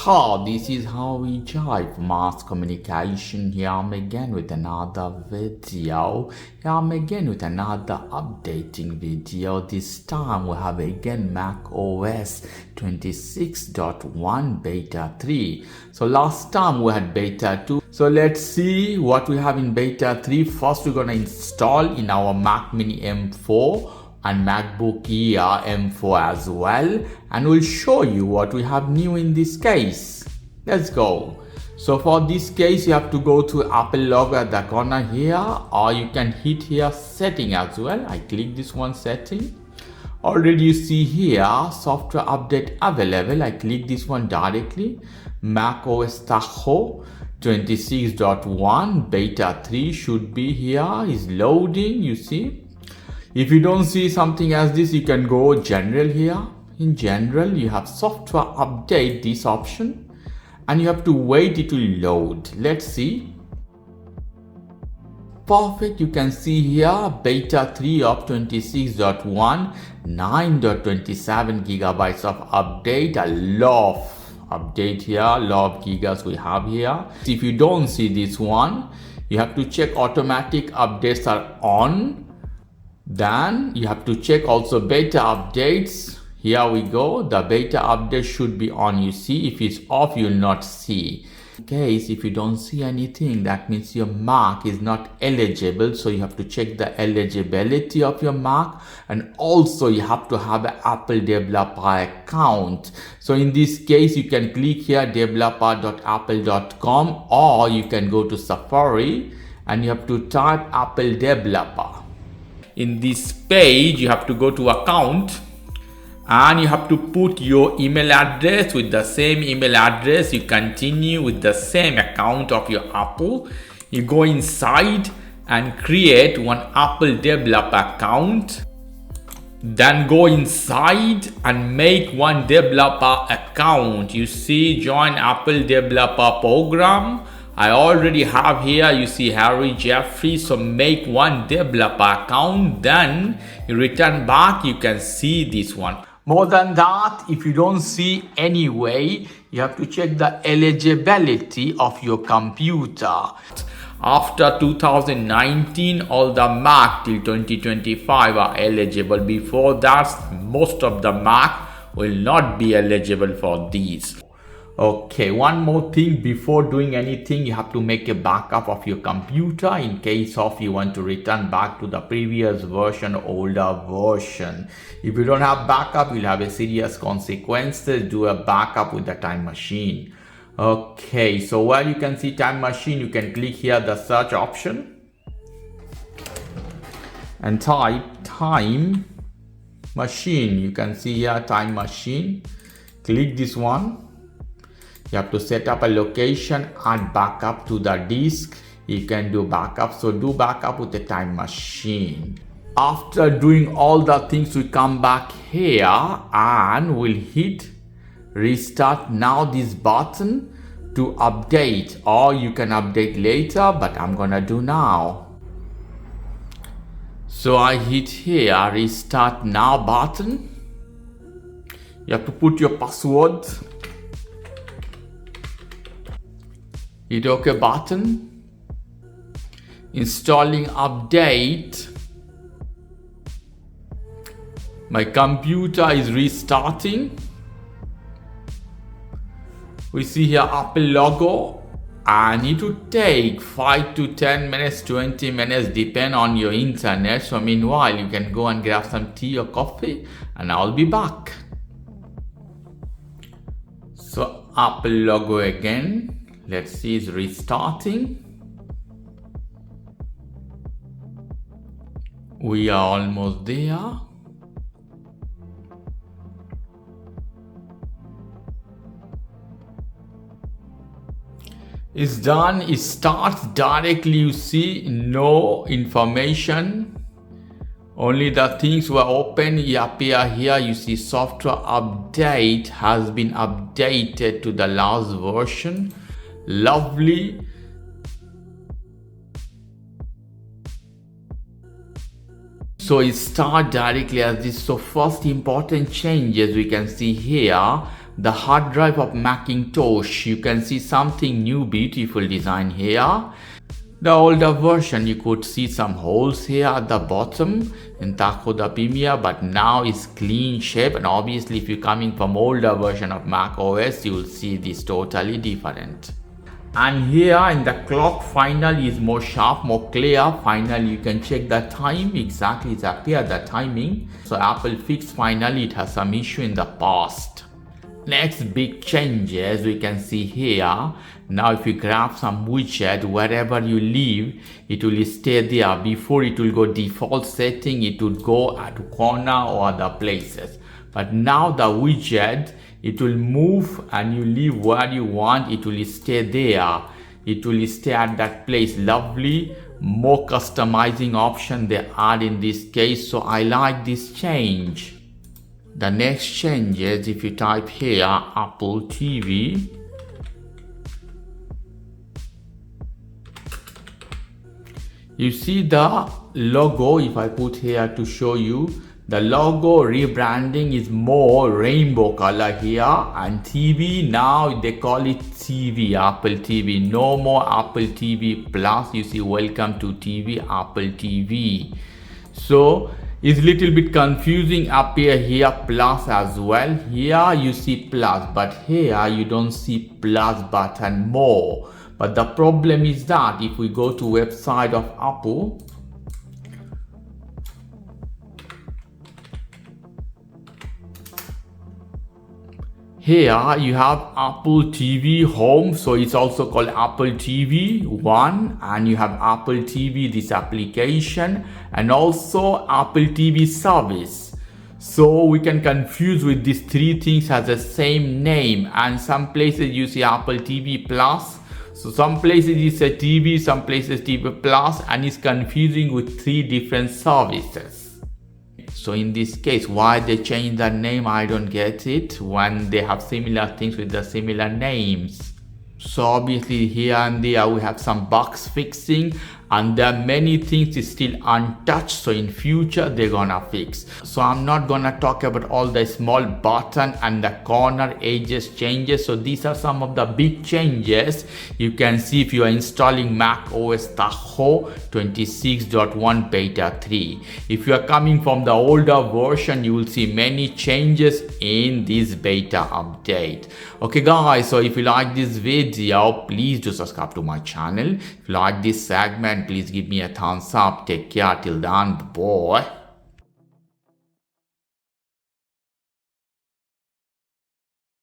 Hi, this is how we jive mass communication. Here I'm again with another video. Here I'm again with another updating video. This time we have again macOS 26.1 beta 3. So last time we had beta 2. So let's see what we have in beta 3. First we're gonna install in our Mac Mini M4 and MacBook Air M4 as well, and we'll show you what we have new in this case. Let's go. So for this case you have to go to Apple logo at the corner here, or you can hit here setting as well. I click this one, setting. Already you see here software update available. I click this one directly. macOS Tahoe 26.1 beta 3 should be here, is loading, you see. If you don't see something as this, you can go general here. In general, you have software update, this option, and you have to wait it to load. Let's see. Perfect. You can see here beta 3 of 26.1, 9.27 gigabytes of update. A lot of update here, a lot of gigas we have here. If you don't see this one, you have to check automatic updates are on. Then you have to check also beta updates. Here we go. The beta update should be on. You see, if it's off, you'll not see. In case if you don't see anything, that means your Mac is not eligible. So you have to check the eligibility of your Mac, and also you have to have an Apple developer account. So in this case, you can click here developer.apple.com, or you can go to Safari and you have to type Apple developer. In this page, you have to go to account and you have to put your email address. With the same email address, you continue with the same account of your Apple. You go inside and create one Apple developer account. Then go inside and make one developer account. You see, join Apple developer program. I already have here, you see Harry Jeffrey. So make one developer account, then you return back, you can see this one. More than that, if you don't see anyway, you have to check the eligibility of your computer. After 2019, all the Mac till 2025 are eligible. Before that, most of the Mac will not be eligible for these. Okay, one more thing, before doing anything, you have to make a backup of your computer in case of you want to return back to the previous version, older version. If you don't have backup, you'll have a serious consequences. Do a backup with the time machine. Okay, so where you can see time machine, you can click here the search option and type time machine. You can see here time machine. Click this one. You have to set up a location, add backup to the disk. You can do backup. So do backup with the time machine. After doing all the things, we come back here and we'll hit restart now, this button to update, or you can update later, but I'm gonna do now. So I hit here restart now button. You have to put your password. Hit OK button. Installing update. My computer is restarting. We see here Apple logo. I need to take 5 to 10 minutes, 20 minutes, depend on your internet. So meanwhile, you can go and grab some tea or coffee and I'll be back. So Apple logo again. Let's see, it's restarting. We are almost there. It's done. It starts directly. You see no information. Only the things were open appear here. You see software update has been updated to the last version. Lovely. So it starts directly as this. So first important changes we can see here, the hard drive of Macintosh. You can see something new, beautiful design here. The older version, you could see some holes here at the bottom in Tahoe the Premier, but now it's clean shape. And obviously if you're coming from older version of Mac OS, you will see this totally different. And here in the clock, finally is more sharp, more clear. Finally you can check the time, exactly it's appear the timing. So Apple fixed finally it has some issue in the past. Next big changes we can see here. Now if you grab some widget, wherever you leave, it will stay there. Before it will go default setting, it would go at corner or other places. But now the widget, it will move and you leave where you want, it will stay there. It will stay at that place. Lovely, more customizing option they add in this case. So I like this change. The next changes, if you type here Apple TV, you see the logo. If I put here to show you, the logo rebranding is more rainbow color here, and TV now they call it TV, Apple TV. No more Apple TV Plus. You see, welcome to TV, Apple TV. So it's little bit confusing. Appear here plus as well. Here you see plus, but here you don't see plus button more. But the problem is that if we go to website of Apple, here you have Apple TV Home, so it's also called Apple TV 1, and you have Apple TV, this application, and also Apple TV service. So we can confuse with these three things as the same name, and some places you see Apple TV Plus. So some places it's a TV, some places TV Plus, and it's confusing with three different services. So in this case, why they change the name, I don't get it, when they have similar things with the similar names. So obviously here and there we have some bugs fixing, and there are many things is still untouched, so in future they're gonna fix. So I'm not gonna talk about all the small button and the corner edges changes. So these are some of the big changes you can see if you are installing macOS Tahoe 26.1 beta 3. If you are coming from the older version, you will see many changes in this beta update. Okay guys, so if you like this video, please do subscribe to my channel. If you like this segment, please give me a thumbs up. Take care till then, bye.